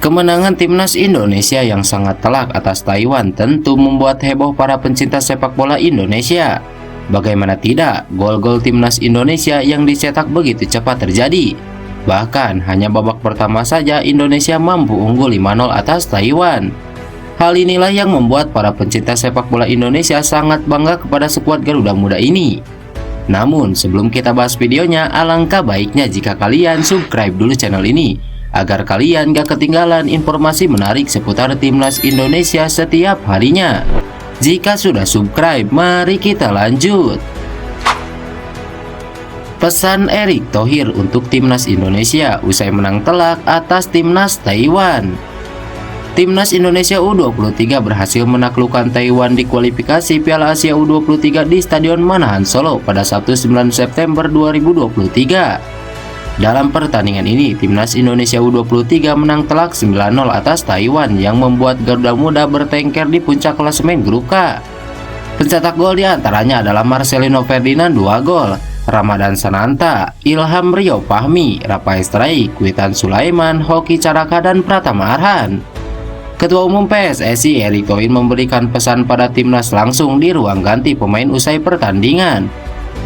Kemenangan timnas Indonesia yang sangat telak atas Taiwan tentu membuat heboh para pencinta sepak bola Indonesia. Bagaimana tidak, gol-gol timnas Indonesia yang dicetak begitu cepat terjadi. Bahkan hanya babak pertama saja Indonesia mampu unggul 5-0 atas Taiwan. Hal inilah yang membuat para pencinta sepak bola Indonesia sangat bangga kepada skuad Garuda Muda ini. Namun sebelum kita bahas videonya, alangkah baiknya jika kalian subscribe dulu channel ini agar kalian gak ketinggalan informasi menarik seputar timnas Indonesia setiap harinya. Jika sudah subscribe, mari kita lanjut. Pesan Erick Thohir untuk timnas Indonesia usai menang telak atas timnas Taiwan. Timnas Indonesia U23 berhasil menaklukkan Taiwan di kualifikasi Piala Asia U23 di Stadion Manahan Solo pada Sabtu 9 September 2023. Dalam pertandingan ini, timnas Indonesia U23 menang telak 9-0 atas Taiwan yang membuat Garuda Muda bertengker di puncak klasemen grup K. Pencetak gol diantaranya adalah Marcelino Ferdinand 2 gol, Ramadan Sananta, Ilham Rio Fahmi, Rafael Struijk, Witan Sulaiman, Hoki Caraka, dan Pratama Arhan. Ketua Umum PSSI Erick Thohir memberikan pesan pada timnas langsung di ruang ganti pemain usai pertandingan.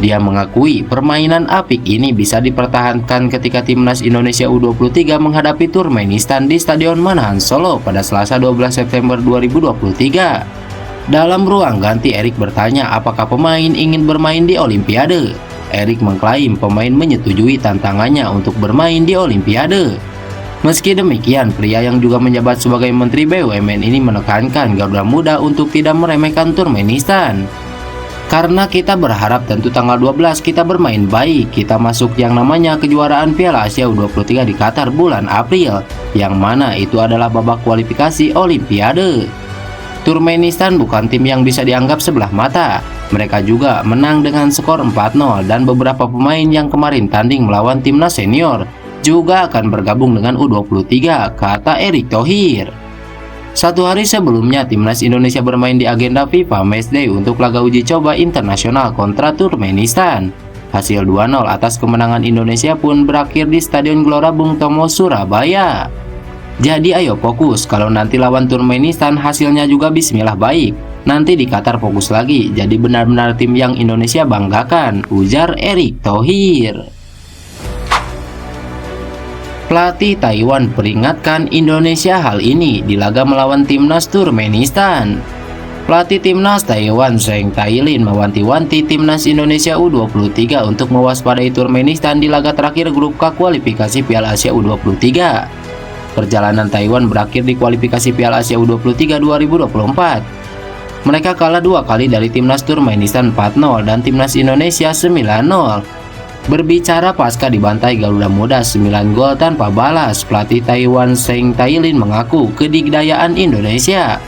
Dia mengakui permainan apik ini bisa dipertahankan ketika timnas Indonesia U23 menghadapi Turkmenistan di Stadion Manahan Solo pada Selasa 12 September 2023. Dalam ruang ganti, Erick bertanya apakah pemain ingin bermain di Olimpiade. Erick mengklaim pemain menyetujui tantangannya untuk bermain di Olimpiade. Meski demikian, pria yang juga menjabat sebagai Menteri BUMN ini menekankan Garuda Muda untuk tidak meremehkan Turkmenistan. Karena kita berharap tentu tanggal 12 kita bermain baik, kita masuk yang namanya kejuaraan Piala Asia U23 di Qatar bulan April, yang mana itu adalah babak kualifikasi Olimpiade. Turkmenistan bukan tim yang bisa dianggap sebelah mata. Mereka juga menang dengan skor 4-0 dan beberapa pemain yang kemarin tanding melawan timnas senior juga akan bergabung dengan U23, kata Erick Thohir. Satu hari sebelumnya, timnas Indonesia bermain di agenda FIFA Matchday untuk laga uji coba internasional kontra Turkmenistan. Hasil 2-0 atas kemenangan Indonesia pun berakhir di Stadion Gelora Bung Tomo, Surabaya. Jadi ayo fokus, kalau nanti lawan Turkmenistan hasilnya juga bismillah baik. Nanti di Qatar fokus lagi, jadi benar-benar tim yang Indonesia banggakan, ujar Erick Thohir. Pelatih Taiwan peringatkan Indonesia hal ini di laga melawan timnas Turkmenistan. Pelatih timnas Taiwan Zheng Tailin mewanti-wanti timnas Indonesia U23 untuk mewaspadai Turkmenistan di laga terakhir grup K kualifikasi Piala Asia U23. Perjalanan Taiwan berakhir di kualifikasi Piala Asia U23 2024. Mereka kalah 2 kali dari timnas Turkmenistan 4-0 dan timnas Indonesia 9-0. Berbicara pasca dibantai Garuda Muda 9 gol tanpa balas, pelatih Taiwan Zheng Tailin mengaku kedikdayaan Indonesia.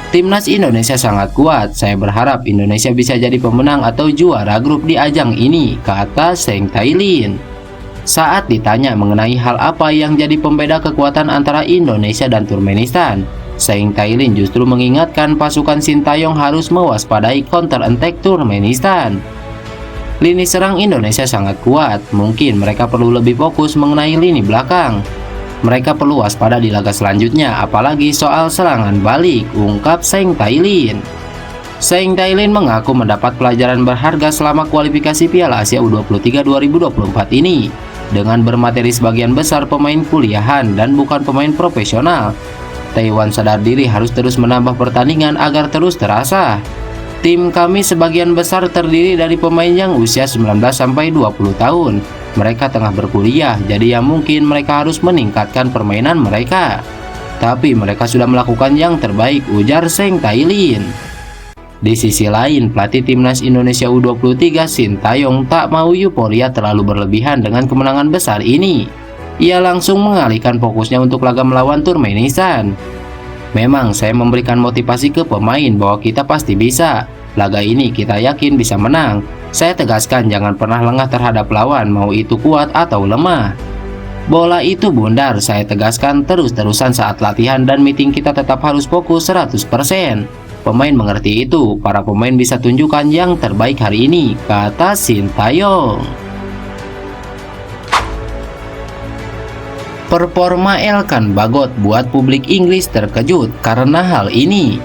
Timnas Indonesia sangat kuat, saya berharap Indonesia bisa jadi pemenang atau juara grup di ajang ini, kata Zheng Tailin. Saat ditanya mengenai hal apa yang jadi pembeda kekuatan antara Indonesia dan Turkmenistan, Zheng Tailin justru mengingatkan pasukan Sintayong harus mewaspadai counter attack Turkmenistan. Lini serang Indonesia sangat kuat, mungkin mereka perlu lebih fokus mengenai lini belakang. Mereka perlu waspada di laga selanjutnya, apalagi soal serangan balik, ungkap Zheng Tailin. Zheng Tailin mengaku mendapat pelajaran berharga selama kualifikasi Piala Asia U23 2024 ini. Dengan bermateri sebagian besar pemain kuliahan dan bukan pemain profesional, Taiwan sadar diri harus terus menambah pertandingan agar terus terasa. Tim kami sebagian besar terdiri dari pemain yang usia 19-20 tahun. Mereka tengah berkuliah, jadi ya mungkin mereka harus meningkatkan permainan mereka. Tapi mereka sudah melakukan yang terbaik, ujar Zheng Tailin. Di sisi lain, pelatih timnas Indonesia U23 Sintayong tak mau euforia terlalu berlebihan dengan kemenangan besar ini. Ia langsung mengalihkan fokusnya untuk laga melawan Turkmenistan. Memang saya memberikan motivasi ke pemain bahwa kita pasti bisa. Laga ini kita yakin bisa menang. Saya tegaskan jangan pernah lengah terhadap lawan, mau itu kuat atau lemah. Bola itu bundar, saya tegaskan terus-terusan saat latihan dan meeting kita tetap harus fokus 100%. Pemain mengerti itu, para pemain bisa tunjukkan yang terbaik hari ini, kata Sintayong. Performa Elkan Bagot buat publik Inggris terkejut karena hal ini.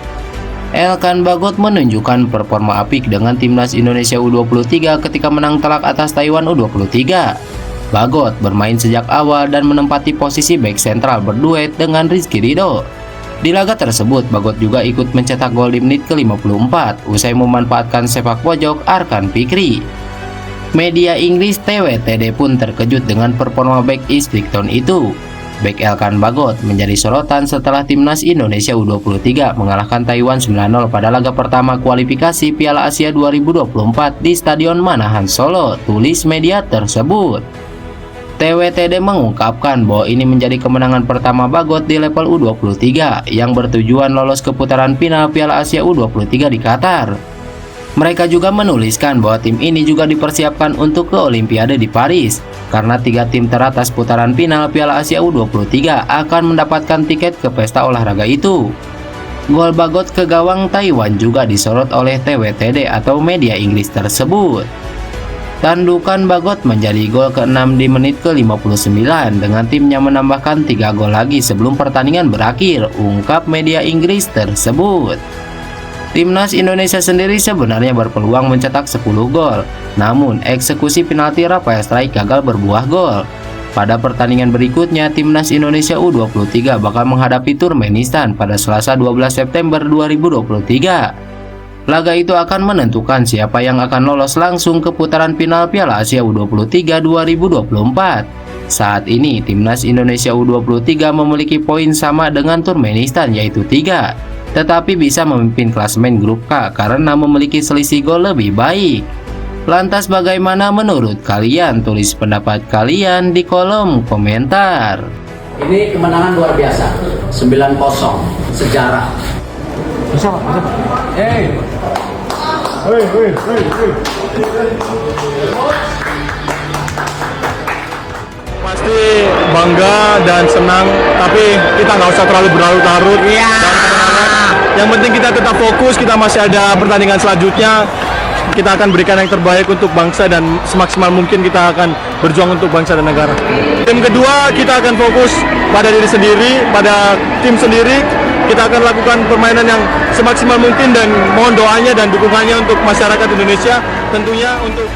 Elkan Bagot menunjukkan performa apik dengan timnas Indonesia U23 ketika menang telak atas Taiwan U23. Bagot bermain sejak awal dan menempati posisi bek sentral berduet dengan Rizky Ridho. Di laga tersebut, Bagot juga ikut mencetak gol di menit ke-54 usai memanfaatkan sepak pojok Arkan Fikri. Media Inggris TWTD pun terkejut dengan performa bek East Brighton itu. Bek Elkan Bagot menjadi sorotan setelah timnas Indonesia U23 mengalahkan Taiwan 9-0 pada laga pertama kualifikasi Piala Asia 2024 di Stadion Manahan Solo, tulis media tersebut. TWTD mengungkapkan bahwa ini menjadi kemenangan pertama Bagot di level U23 yang bertujuan lolos ke putaran final Piala Asia U23 di Qatar. Mereka juga menuliskan bahwa tim ini juga dipersiapkan untuk ke Olimpiade di Paris, karena 3 tim teratas putaran final Piala Asia U23 akan mendapatkan tiket ke pesta olahraga itu. Gol Bagot ke gawang Taiwan juga disorot oleh TWTD atau media Inggris tersebut. Tandukan Bagot menjadi gol ke-6 di menit ke-59 dengan timnya menambahkan 3 gol lagi sebelum pertandingan berakhir, ungkap media Inggris tersebut. Timnas Indonesia sendiri sebenarnya berpeluang mencetak 10 gol, namun eksekusi penalti Rafael Struijk gagal berbuah gol. Pada pertandingan berikutnya, Timnas Indonesia U23 bakal menghadapi Turkmenistan pada Selasa 12 September 2023. Laga itu akan menentukan siapa yang akan lolos langsung ke putaran final Piala Asia U23 2024. Saat ini, Timnas Indonesia U23 memiliki poin sama dengan Turkmenistan yaitu 3. Tetapi bisa memimpin klasemen grup K karena memiliki selisih gol lebih baik. Lantas bagaimana menurut kalian? Tulis pendapat kalian di kolom komentar. Ini kemenangan luar biasa, 9-0, sejarah. Bisa Pak, bisa Pak. Pasti bangga dan senang, tapi kita nggak usah terlalu berlarut-larut. Yang penting kita tetap fokus, kita masih ada pertandingan selanjutnya. Kita akan berikan yang terbaik untuk bangsa dan semaksimal mungkin kita akan berjuang untuk bangsa dan negara. Tim kedua kita akan fokus pada diri sendiri, pada tim sendiri. Kita akan lakukan permainan yang semaksimal mungkin dan mohon doanya dan dukungannya untuk masyarakat Indonesia tentunya untuk